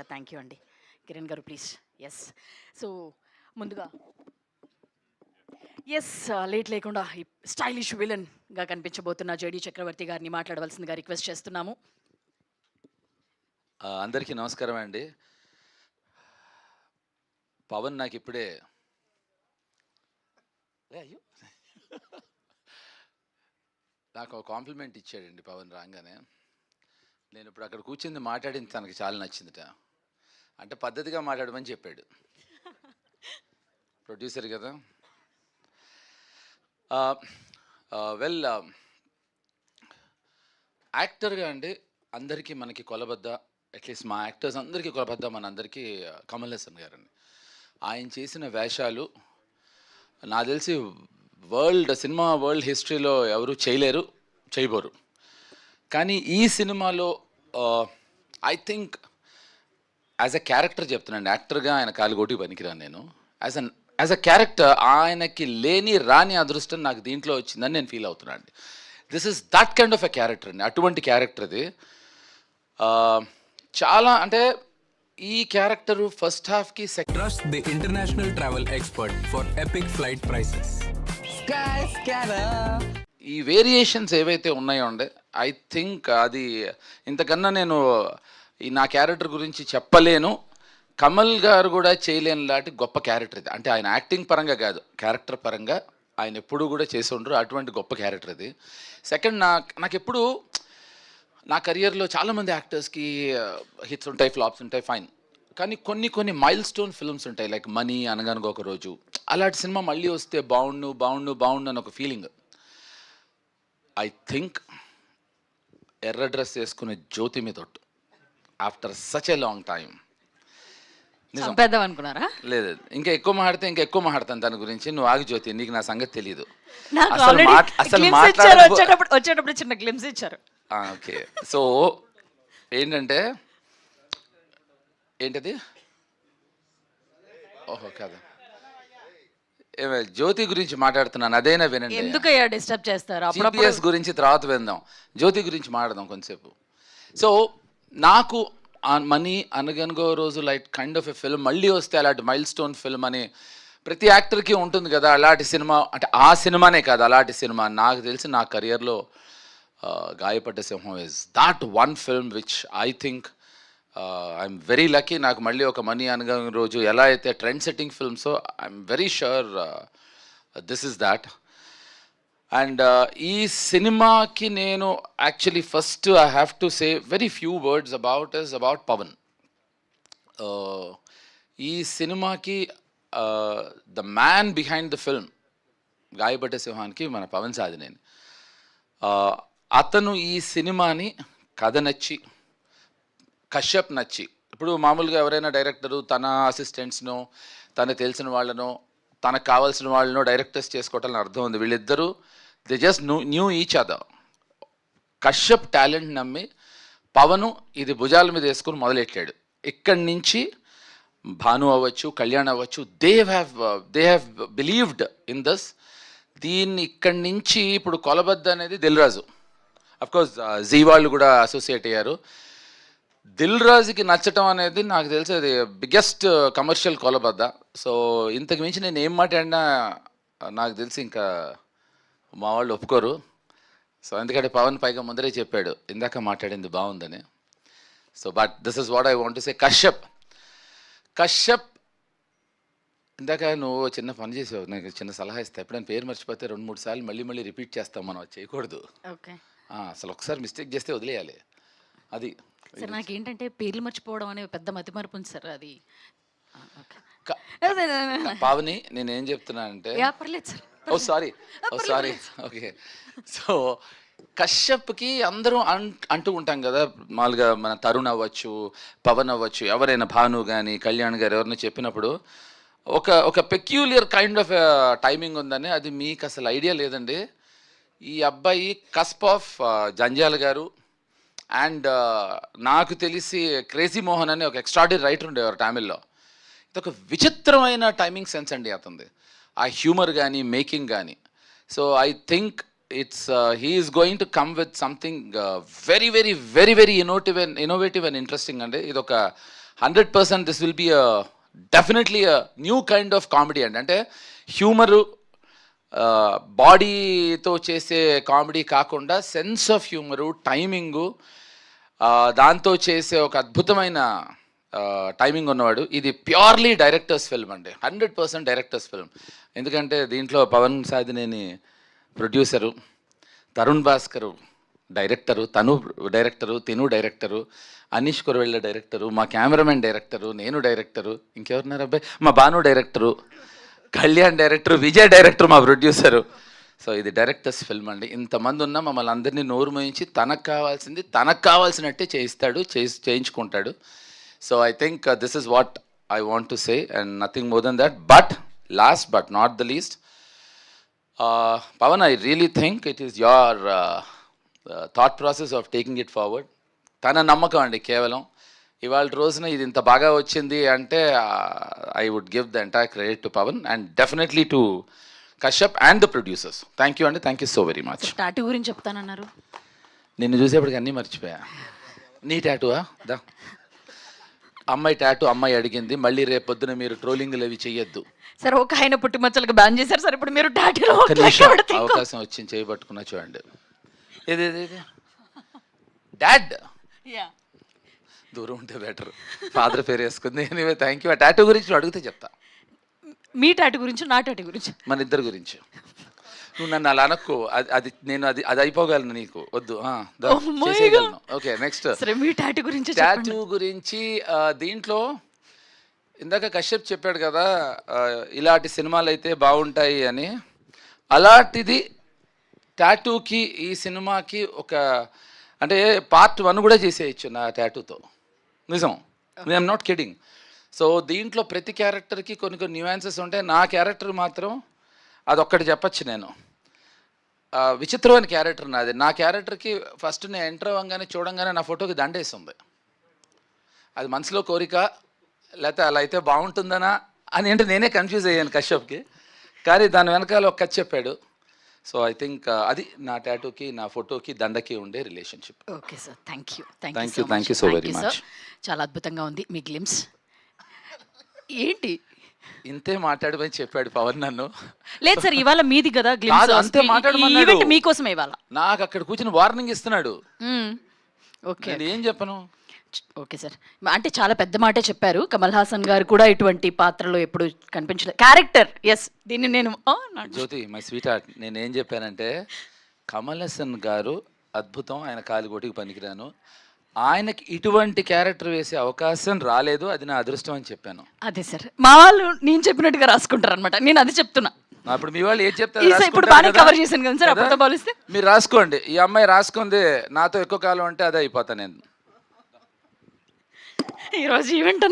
Yeah thank you అండి. కిరణ్ గారు please. Yes. So ముందుగా ఎస్ లేట్ లేకుండా ఈ స్టైలిష్ విలన్గా కనిపించబోతున్న జేడి చక్రవర్తి గారిని మాట్లాడవలసిందిగా రిక్వెస్ట్ చేస్తున్నాము. అందరికీ నమస్కారం అండి. పవన్ నాకు ఇప్పుడే అయ్యో నాకు ఒక కాంప్లిమెంట్ ఇచ్చాడండి పవన్ రాగానే. నేను ఇప్పుడు అక్కడ కూర్చుంది మాట్లాడింది తనకి చాలా నచ్చిందిట. అంటే పద్ధతిగా మాట్లాడమని చెప్పాడు ప్రొడ్యూసర్ కదా. వెల్ యాక్టర్గా అండి అందరికీ మనకి కొలబద్ద, అట్లీస్ట్ మా యాక్టర్స్ అందరికీ కొలబద్ద మన అందరికీ కమల్ హాసన్ గారండి. ఆయన చేసిన వేషాలు నాకు తెలిసి సినిమా వరల్డ్ హిస్టరీలో ఎవరు చేయలేరు, చేయబోరు. కానీ ఈ సినిమాలో I think as a character చెప్తున్నాను, యాక్టర్గా ఆయన కాలుగోటి పనికిరాను నేను. యాజ్ అ క్యారెక్టర్ ఆయనకి లేని రాని అదృష్టం నాకు దీంట్లో వచ్చిందని నేను ఫీల్ అవుతున్నాను అండి. This is that kind of a character అండి, అటువంటి క్యారెక్టర్ అది. చాలా అంటే ఈ క్యారెక్టర్ ఫస్ట్ హాఫ్కి Trust the international travel expert for epic flight prices. Skyscanner. ఈ వేరియేషన్స్ ఏవైతే ఉన్నాయో అండి, ఐ థింక్ అది ఇంతకన్నా నేను ఈ నా క్యారెక్టర్ గురించి చెప్పలేను. కమల్ గారు కూడా చేయలేని లాంటి గొప్ప క్యారెక్టర్ ఇది. అంటే ఆయన యాక్టింగ్ పరంగా కాదు, క్యారెక్టర్ పరంగా ఆయన ఎప్పుడూ కూడా చేసి ఉండరు, అటువంటి గొప్ప క్యారెక్టర్ ఇది. సెకండ్, నాకు ఎప్పుడు నా కెరియర్లో చాలామంది యాక్టర్స్కి హిట్స్ ఉంటాయి, ఫ్లాప్స్ ఉంటాయి, ఫైన్. కానీ కొన్ని మైల్ స్టోన్ ఫిల్మ్స్ ఉంటాయి, లైక్ మనీ, అనగనగా ఒక రోజు. అలాంటి సినిమా మళ్ళీ వస్తే బాగుండు అని ఒక ఫీలింగ్. ఐ థింక్ ఎర్ర డ్రెస్ వేసుకునే జ్యోతి మీద తొట్టు after such a long time. చంపేద్దాం అనుకున్నారా? లేదు, ఇంకా ఎక్కువ మాట్లాడతాను దాని గురించి. నువ్వు ఆగి జ్యోతి, నీకు నా సంగతి తెలీదు. నాకు అసలు already అసలు glimpse మాట్లాడ ఇచ్చారు, వచ్చేటప్పుడు చిన్న గ్లిమ్స్ ఇచ్చారు. ఓకే. సో ఏంటంటే ఏంటది, ఓహో కాదు, జ్యోతి గురించి మాట్లాడుతున్నాను, అదేనా వినండి. ఎందుకయ్యా డిస్టర్బ్ చేస్తారు? GPS గురించి తర్వాత విందాం, జ్యోతి గురించి మాట్లాడదాం కొంతసేపు. సో నాకు మనీ, అనగనగో రోజు like kind of a film మళ్ళీ వస్తే అలాంటి మైల్ స్టోన్ ఫిల్మ్ అని ప్రతి యాక్టర్కి ఉంటుంది కదా. అలాంటి సినిమా అంటే ఆ సినిమానే కాదు, అలాంటి సినిమా నాకు తెలిసి నా కెరియర్లో Gayapadda Simham is that one film which I think I'm very lucky. నాకు మళ్ళీ ఒక మనీ, అనగనగో రోజు ఎలా అయితే ట్రెండ్ సెట్టింగ్ ఫిల్మ్సో, I'm very sure this is that. And ఈ సినిమాకి నేను actually first I have to say very few words about Pavan. ఈ సినిమాకి the man behind the film Gayapadda సింహానికి మన పవన్ సాధినేని. అతను ఈ సినిమాని కథ నచ్చి, కశ్యప్ నచ్చి, ఇప్పుడు మామూలుగా ఎవరైనా డైరెక్టరు తన అసిస్టెంట్స్నో, తనకు తెలిసిన వాళ్ళనో, తనకు కావాల్సిన వాళ్ళనో డైరెక్టర్స్ చేసుకోవటానికి అర్థం ఉంది. వీళ్ళిద్దరూ they just new each other. Kashyap talent నమ్మి పవను ఇది భుజాల మీద వేసుకుని మొదలెట్టాడు. ఇక్కడి నుంచి భాను అవ్వచ్చు, కళ్యాణ్ అవ్వచ్చు, they have believed in this. దీన్ని ఇక్కడి నుంచి ఇప్పుడు కొలబద్ద అనేది దిల్ రాజు, అఫ్కోర్స్ జీ వాళ్ళు కూడా అసోసియేట్ అయ్యారు. దిల్ రాజుకి నచ్చటం అనేది నాకు తెలిసి అది బిగ్గెస్ట్ కమర్షియల్ కొలబద్ద. సో ఇంతకు మించి నేను ఏం మాట్లాడినా నాకు తెలిసి ఇంకా మా వాళ్ళు ఒప్పుకోరు. సో ఎందుకంటే పవన్ పైగా ముందరే చెప్పాడు ఇందాక మాట్లాడింది బాగుందని. So but this is what I want to సే. కశ్యప్ ఇందాక నువ్వు చిన్న పని చేసావు, నాకు చిన్న సలహా ఇస్తా. ఎప్పుడైనా పేరు మర్చిపోతే 2-3 సార్లు మళ్ళీ రిపీట్ చేస్తాం, మనం అది చేయకూడదు. ఓకే. అసలు ఒకసారి మిస్టేక్ చేస్తే వదిలేయాలి. అది సార్ నాకేంటంటే పేర్లు మర్చిపోవడం అనే పెద్ద మతిమరుపు ఉంది సార్. అది పావని నేనేం చెప్తున్నానంటే, పర్లేదు సార్. ఓ సారీ ఓకే. సో కశ్యప్కి అందరూ అంటూ ఉంటాం కదా, మామూలుగా మన తరుణ్ అవ్వచ్చు, పవన్ అవ్వచ్చు, ఎవరైనా భాను కానీ కళ్యాణ్ గారు ఎవరైనా చెప్పినప్పుడు ఒక పెక్యూలియర్ కైండ్ ఆఫ్ టైమింగ్ ఉందని. అది మీకు అసలు ఐడియా లేదండి. ఈ అబ్బాయి కస్ప్ ఆఫ్ జంజాల గారు అండ్ నాకు తెలిసి క్రేజీ మోహన్ అని ఒక ఎక్స్ట్రాడినరీ రైటర్ ఉండేవారు తమిళ్లో. ఇదొక విచిత్రమైన టైమింగ్ సెన్స్ అండి అతనిది, ఆ హ్యూమర్ కానీ మేకింగ్ కానీ. So I think he is going to come with something very innovative and interesting. And idoka 100% this will be definitely new kind of comedy అండి. అంటే హ్యూమరు బాడీతో చేసే కామెడీ కాకుండా సెన్స్ ఆఫ్ హ్యూమరు, టైమింగు, దాంతో చేసే ఒక అద్భుతమైన timing ఉన్నవాడు. ఇది ప్యూర్లీ డైరెక్టర్స్ ఫిల్మ్ అండి, 100% డైరెక్టర్స్ ఫిల్మ్. ఎందుకంటే దీంట్లో పవన్ సాధినేని ప్రొడ్యూసరు, తరుణ్ భాస్కరు డైరెక్టరు, తను డైరెక్టరు, తిను డైరెక్టరు, అనీష్ కురవెళ్ళ డైరెక్టరు, మా కెమెరామెన్ డైరెక్టరు, నేను డైరెక్టరు, ఇంకెవరున్నారు అబ్బాయి, మా Bhanu director, Kalyan director, Vijay director, మా ప్రొడ్యూసరు. సో ఇది డైరెక్టర్స్ ఫిల్మ్ అండి. ఇంతమంది ఉన్నా మమ్మల్ని అందరినీ నోరు మోయించి తనకు కావాల్సినట్టే చేయించుకుంటాడు. So I think this is what I want to say and nothing more than that. But last but not the least, Pavan, I really think it is your thought process of taking it forward. తన నమ్మకం అండి కేవలం. ఇవాళ రోజున ఇది ఇంత బాగా వచ్చింది అంటే I would give the entire credit to Pavan and definitely to Kashyap and the producers. Thank you అండి, thank you so very much. Tattoo గురించి చెప్తానన్నారు. నిన్ను చూసేప్పటికి అన్నీ మర్చిపోయా. నీ టాటూవా? దా, అమ్మాయి టాటూ అమ్మాయి అడిగింది. మళ్ళీ రేపు పొద్దున మీరు ట్రోలింగ్లు అవి చెయ్యొద్దు. సరే, ఒక ఆయన పుట్టుమచ్చలకు బ్యాన్ చేశారు సార్, ఇప్పుడు మీరు టాటూలో ఒక్క నిమిషం అవకాశం వచ్చింది, చేయబట్టుకున్నా చూడండి. ఇది డాడ్ దూరం ఉంటే బెటర్, ఫాదర్ పేరు వేసుకుంది. Anyway thank you. ఆ టాటూ గురించి అడిగితే చెప్తా. మీ టాటూ గురించి, నా టాటూ గురించి, మన ఇద్దరి గురించి. నువ్వు నన్ను అలా అనక్కు, అది నేను అది అయిపోగలను, నీకు వద్దు. చేసేయగలను. ఓకే, నెక్స్ట్ మీ టాటూ గురించి. టాటూ గురించి దీంట్లో ఇందాక కశ్యప్ చెప్పాడు కదా, ఇలాంటి సినిమాలు అయితే బాగుంటాయి అని. అలాంటిది టాటూకి, ఈ సినిమాకి ఒక అంటే పార్ట్ 1 కూడా చేసేయచ్చు నా టాటూతో. నిజం, ఐఎమ్ నాట్ కిడింగ్. సో దీంట్లో ప్రతి క్యారెక్టర్కి కొన్ని న్యూయాన్సెస్ ఉంటాయి. నా క్యారెక్టర్ మాత్రం అదొక్కటి చెప్పచ్చు. నేను విచిత్రమైన క్యారెక్టర్ నాది. నా క్యారెక్టర్కి ఫస్ట్ నేను ఎంటర్ అవ్వగానే చూడంగానే నా ఫోటోకి దండేసి ఉంది. అది మనసులో కోరిక, లేకపోతే అలా అయితే బాగుంటుందనా అని అంటే నేనే కన్ఫ్యూజ్ అయ్యాను కశ్యప్కి. కానీ దాని వెనకాల ఒక కథ చెప్పాడు. సో ఐ థింక్ అది నా టాటూకి, నా ఫోటోకి, దండకి ఉండే relationship. Okay sir, thank you so very much. చాలా అద్భుతంగా ఉంది మీ గ్లిమ్స్. ఏంటి ఇంతే మాట్లాడమని చెప్పాడు పవన్ నన్ను. లేదు సార్, ఇవాళ మీది కదా గ్లిమ్స్, అంతే మాట్లాడమన్నాడు. మీకోసమే ఇవాళ. నాకు అక్కడ కూర్చొని వార్నింగ్ ఇస్తున్నాడు. ఓకే, నేను ఏం చెప్పను. ఓకే సార్, అంటే చాలా పెద్ద మాటే చెప్పారు. కమల్ హాసన్ గారు కూడా ఇటువంటి పాత్రలో ఎప్పుడు కనిపించలేదు. క్యారెక్టర్, ఎస్, దీన్ని నేను జ్యోతి మై స్వీట్ హార్ట్, నేను ఏం చెప్పానంటే కమల్ హాసన్ గారు అద్భుతం, ఆయన కాలిగోటికి పనికిరాను, ఆయనకి ఇటువంటి క్యారెక్టర్ వేసే అవకాశం రాలేదు, అది నా అదృష్టం అని చెప్పాను. అదే సార్, మా వాళ్ళు నేను చెప్పినట్టుగా రాసుకుంటారు అనమాట. నేను అది చెప్తున్నా. అప్పుడు మీ వాళ్ళు ఏం చెప్తారు? ఇప్పుడు బాగా కవర్ చేశాను కదా సార్, అప్పుడుతో పోలిస్తే. మీరు రాసుకోండి, ఈ అమ్మాయి రాసుకుంది నాతో ఎక్కువ కాలం అంటే అదే అయిపోతా నేను. ఈరోజు ఈవెంట్